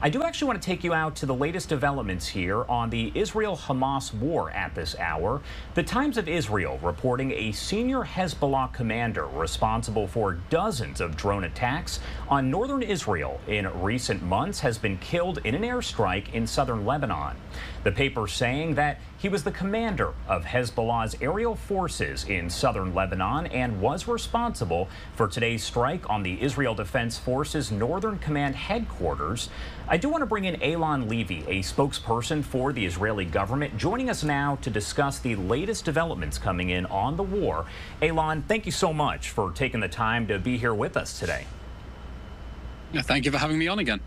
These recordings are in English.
I do actually want to take you out to the latest developments here on the Israel-Hamas war at this hour. The Times of Israel reporting a senior Hezbollah commander responsible for dozens of drone attacks on northern Israel in recent months has been killed in an airstrike in southern Lebanon. The paper saying that he was the commander of Hezbollah's aerial forces in southern Lebanon and was responsible for today's strike on the Israel Defense Forces Northern Command headquarters. I do want to bring in Eylon Levy, a spokesperson for the Israeli government, joining us now to discuss the latest developments coming in on the war. Eylon, thank you so much for taking the time to be here with us today. Yeah, thank you for having me on again.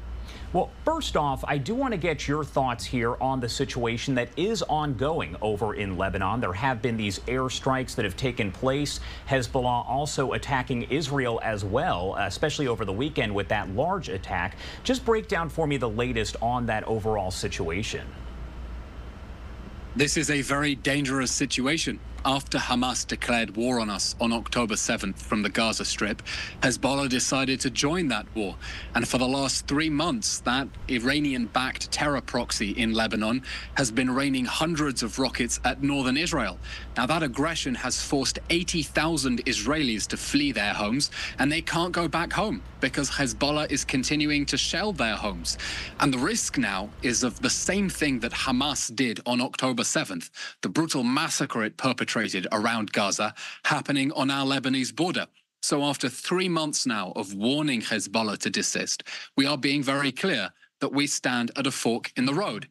Well, first off, I do want to get your thoughts here on the situation that is ongoing over in Lebanon. There have been these airstrikes that have taken place. Hezbollah also attacking Israel as well, especially over the weekend with that large attack. Just break down for me the latest on that overall situation. This is a very dangerous situation. After Hamas declared war on us on October 7th from the Gaza Strip, Hezbollah decided to join that war. And for the last 3 months, that Iranian-backed terror proxy in Lebanon has been raining hundreds of rockets at northern Israel. Now, that aggression has forced 80,000 Israelis to flee their homes, and they can't go back home because Hezbollah is continuing to shell their homes. And the risk now is of the same thing that Hamas did on October 7th, the brutal massacre it perpetrated around Gaza, happening on our Lebanese border. So after 3 months now of warning Hezbollah to desist, we are being very clear that we stand at a fork in the road.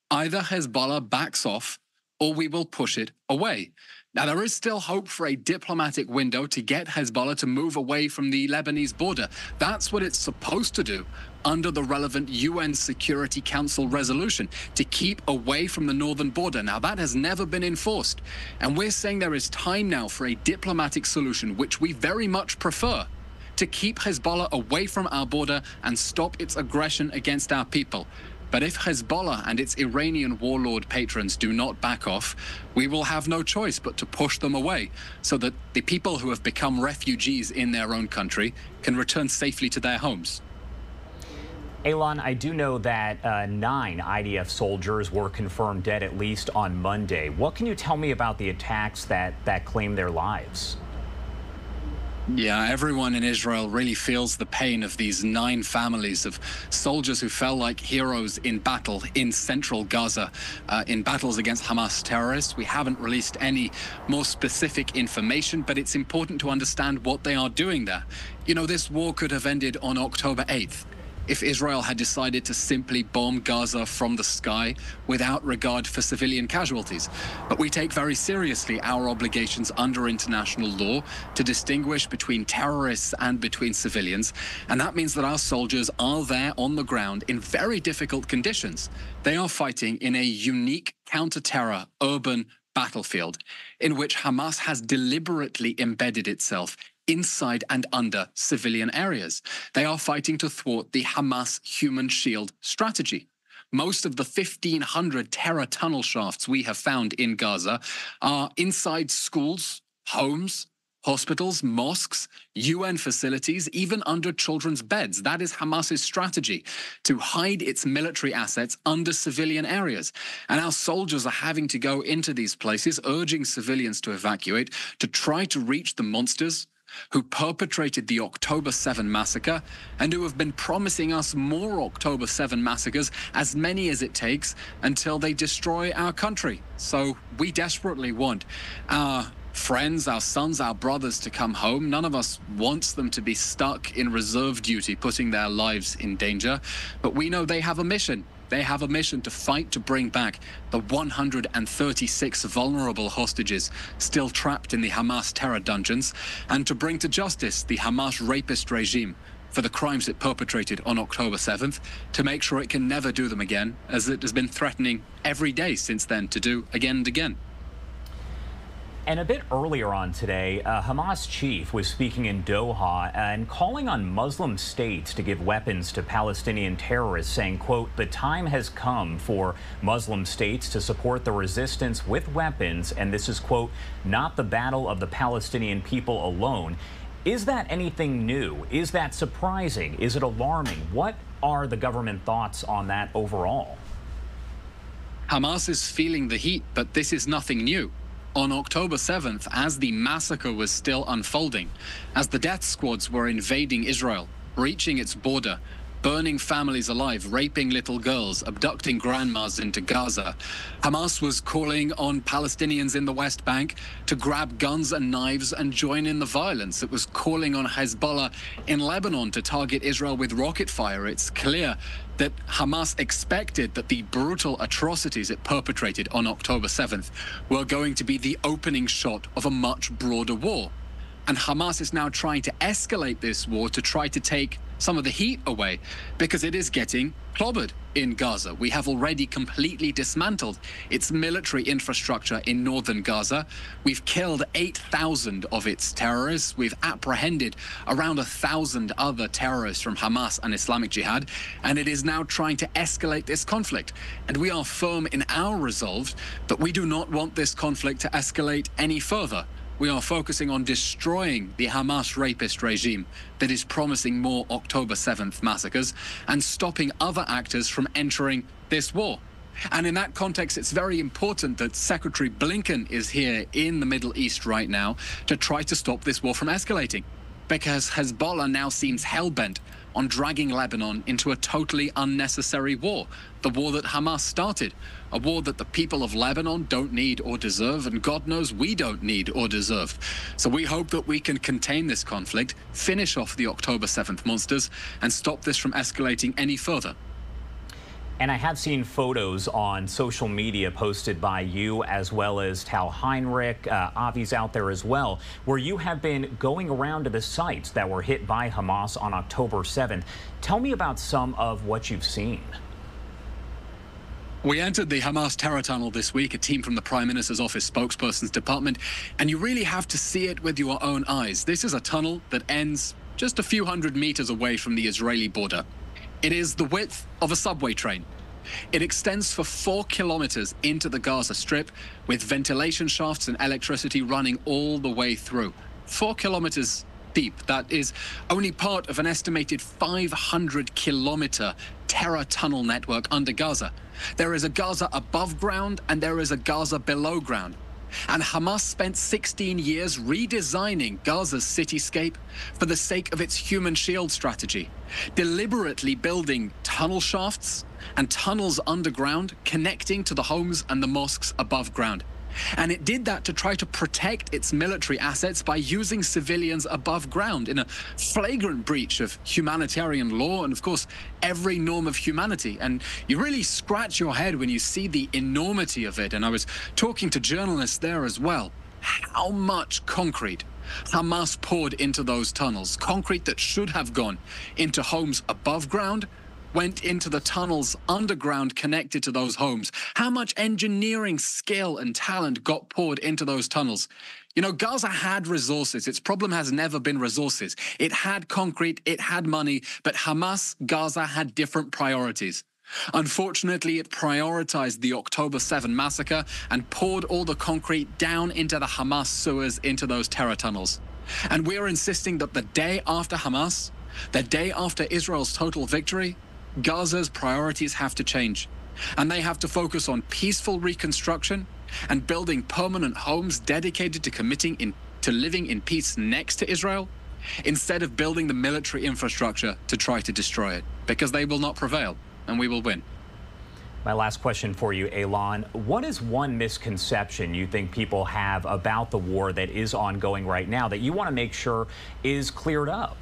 Either Hezbollah backs off or we will push it away. Now, there is still hope for a diplomatic window to get Hezbollah to move away from the Lebanese border. That's what it's supposed to do under the relevant UN Security Council resolution, to keep away from the northern border. Now, that has never been enforced. And we're saying there is time now for a diplomatic solution, which we very much prefer, to keep Hezbollah away from our border and stop its aggression against our people. But if Hezbollah and its Iranian warlord patrons do not back off, we will have no choice but to push them away so that the people who have become refugees in their own country can return safely to their homes. Eylon, I do know that 9 IDF soldiers were confirmed dead at least on Monday. What can you tell me about the attacks that claimed their lives? Yeah, everyone in Israel really feels the pain of these 9 families of soldiers who fell like heroes in battle in central Gaza, in battles against Hamas terrorists. We haven't released any more specific information, but it's important to understand what they are doing there. You know, this war could have ended on October 8th. If Israel had decided to simply bomb Gaza from the sky without regard for civilian casualties. But we take very seriously our obligations under international law to distinguish between terrorists and between civilians. And that means that our soldiers are there on the ground in very difficult conditions. They are fighting in a unique counter-terror urban battlefield in which Hamas has deliberately embedded itself inside and under civilian areas. They are fighting to thwart the Hamas human shield strategy. Most of the 1,500 terror tunnel shafts we have found in Gaza are inside schools, homes, hospitals, mosques, UN facilities, even under children's beds. That is Hamas's strategy, to hide its military assets under civilian areas. And our soldiers are having to go into these places, urging civilians to evacuate, to try to reach the monsters who perpetrated the October 7 massacre and who have been promising us more October 7 massacres, as many as it takes, until they destroy our country. So we desperately want our friends, our sons, our brothers to come home. None of us wants them to be stuck in reserve duty, putting their lives in danger. But we know they have a mission. They have a mission to fight to bring back the 136 vulnerable hostages still trapped in the Hamas terror dungeons, and to bring to justice the Hamas rapist regime for the crimes it perpetrated on October 7th, to make sure it can never do them again, as it has been threatening every day since then to do again and again. And a bit earlier on today, a Hamas chief was speaking in Doha and calling on Muslim states to give weapons to Palestinian terrorists, saying, quote, "The time has come for Muslim states to support the resistance with weapons, and this is, quote, not the battle of the Palestinian people alone." Is that anything new? Is that surprising? Is it alarming? What are the government thoughts on that overall? Hamas is feeling the heat, but this is nothing new. On October 7th, as the massacre was still unfolding, as the death squads were invading Israel, breaching its border, burning families alive, raping little girls, abducting grandmas into Gaza, Hamas was calling on Palestinians in the West Bank to grab guns and knives and join in the violence. It was calling on Hezbollah in Lebanon to target Israel with rocket fire. It's clear that Hamas expected that the brutal atrocities it perpetrated on October 7th were going to be the opening shot of a much broader war. And Hamas is now trying to escalate this war to try to take some of the heat away, because it is getting clobbered in Gaza. We have already completely dismantled its military infrastructure in northern Gaza. We've killed 8,000 of its terrorists. We've apprehended around 1,000 other terrorists from Hamas and Islamic Jihad, and it is now trying to escalate this conflict. And we are firm in our resolve that we do not want this conflict to escalate any further. We are focusing on destroying the Hamas rapist regime that is promising more October 7th massacres and stopping other actors from entering this war. And in that context, it's very important that Secretary Blinken is here in the Middle East right now to try to stop this war from escalating, because Hezbollah now seems hell-bent on dragging Lebanon into a totally unnecessary war, the war that Hamas started, a war that the people of Lebanon don't need or deserve, and God knows we don't need or deserve. So we hope that we can contain this conflict, finish off the October 7th monsters, and stop this from escalating any further. And I have seen photos on social media posted by you, as well as Tal Heinrich, Avi's out there as well, where you have been going around to the sites that were hit by Hamas on October 7th. Tell me about some of what you've seen. We entered the Hamas terror tunnel this week, a team from the Prime Minister's office spokesperson's department, and you really have to see it with your own eyes. This is a tunnel that ends just a few hundred meters away from the Israeli border. It is the width of a subway train. It extends for 4 kilometers into the Gaza Strip, with ventilation shafts and electricity running all the way through. 4 kilometers deep. That is only part of an estimated 500-kilometer terror tunnel network under Gaza. There is a Gaza above ground and there is a Gaza below ground. And Hamas spent 16 years redesigning Gaza's cityscape for the sake of its human shield strategy, deliberately building tunnel shafts and tunnels underground connecting to the homes and the mosques above ground. And it did that to try to protect its military assets by using civilians above ground in a flagrant breach of humanitarian law and, of course, every norm of humanity. And you really scratch your head when you see the enormity of it. And I was talking to journalists there as well. How much concrete Hamas poured into those tunnels, concrete that should have gone into homes above ground, went into the tunnels underground connected to those homes. How much engineering skill and talent got poured into those tunnels? You know, Gaza had resources. Its problem has never been resources. It had concrete, it had money, but Hamas, Gaza had different priorities. Unfortunately, it prioritized the October 7 massacre and poured all the concrete down into the Hamas sewers, into those terror tunnels. And we're insisting that the day after Hamas, the day after Israel's total victory, Gaza's priorities have to change, and they have to focus on peaceful reconstruction and building permanent homes dedicated to committing to living in peace next to Israel, instead of building the military infrastructure to try to destroy it, because they will not prevail and we will win. My last question for you, Eylon. What is one misconception you think people have about the war that is ongoing right now that you want to make sure is cleared up?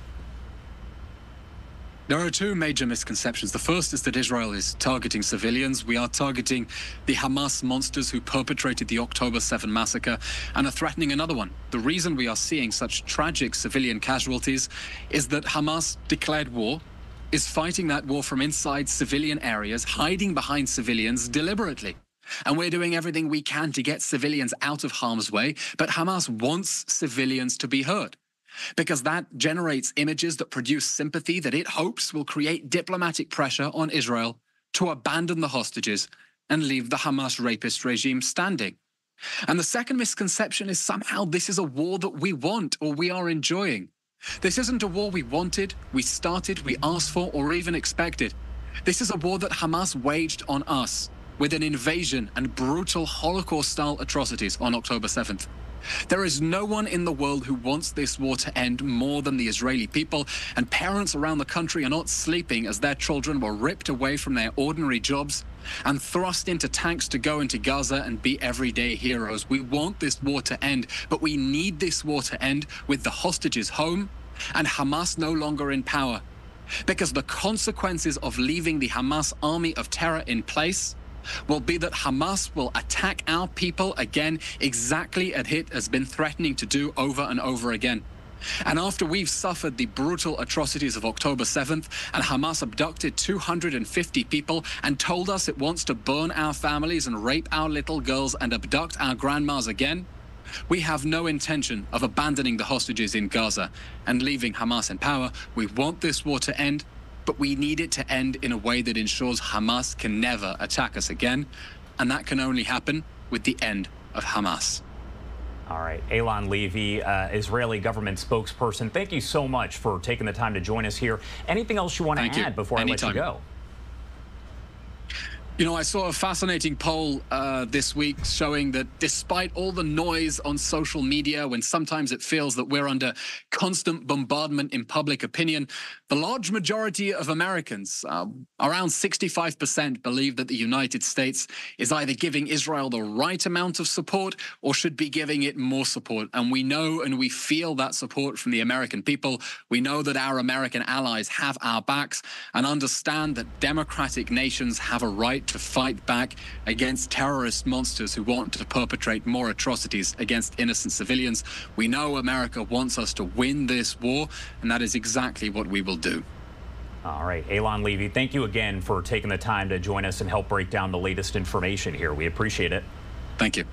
There are two major misconceptions. The first is that Israel is targeting civilians. We are targeting the Hamas monsters who perpetrated the October 7 massacre and are threatening another one. The reason we are seeing such tragic civilian casualties is that Hamas declared war, is fighting that war from inside civilian areas, hiding behind civilians deliberately. And we're doing everything we can to get civilians out of harm's way, but Hamas wants civilians to be hurt, because that generates images that produce sympathy that it hopes will create diplomatic pressure on Israel to abandon the hostages and leave the Hamas rapist regime standing. And the second misconception is somehow this is a war that we want or we are enjoying. This isn't a war we wanted, we started, we asked for, or even expected. This is a war that Hamas waged on us with an invasion and brutal Holocaust-style atrocities on October 7th. There is no one in the world who wants this war to end more than the Israeli people, and parents around the country are not sleeping as their children were ripped away from their ordinary jobs and thrust into tanks to go into Gaza and be everyday heroes. We want this war to end, but we need this war to end with the hostages home and Hamas no longer in power. Because the consequences of leaving the Hamas army of terror in place will be that Hamas will attack our people again, exactly as it has been threatening to do over and over again. And after we've suffered the brutal atrocities of October 7th and Hamas abducted 250 people and told us it wants to burn our families and rape our little girls and abduct our grandmas again, we have no intention of abandoning the hostages in Gaza and leaving Hamas in power. We want this war to end, but we need it to end in a way that ensures Hamas can never attack us again. And that can only happen with the end of Hamas. All right. Eylon Levy, Israeli government spokesperson, thank you so much for taking the time to join us here. Anything else you want to add before I let you go? You know, I saw a fascinating poll this week showing that despite all the noise on social media, when sometimes it feels that we're under constant bombardment in public opinion, the large majority of Americans, around 65%, believe that the United States is either giving Israel the right amount of support or should be giving it more support. And we know and we feel that support from the American people. We know that our American allies have our backs and understand that democratic nations have a right to fight back against terrorist monsters who want to perpetrate more atrocities against innocent civilians. We know America wants us to win this war, and that is exactly what we will do. All right, Eylon Levy, thank you again for taking the time to join us and help break down the latest information here. We appreciate it. Thank you.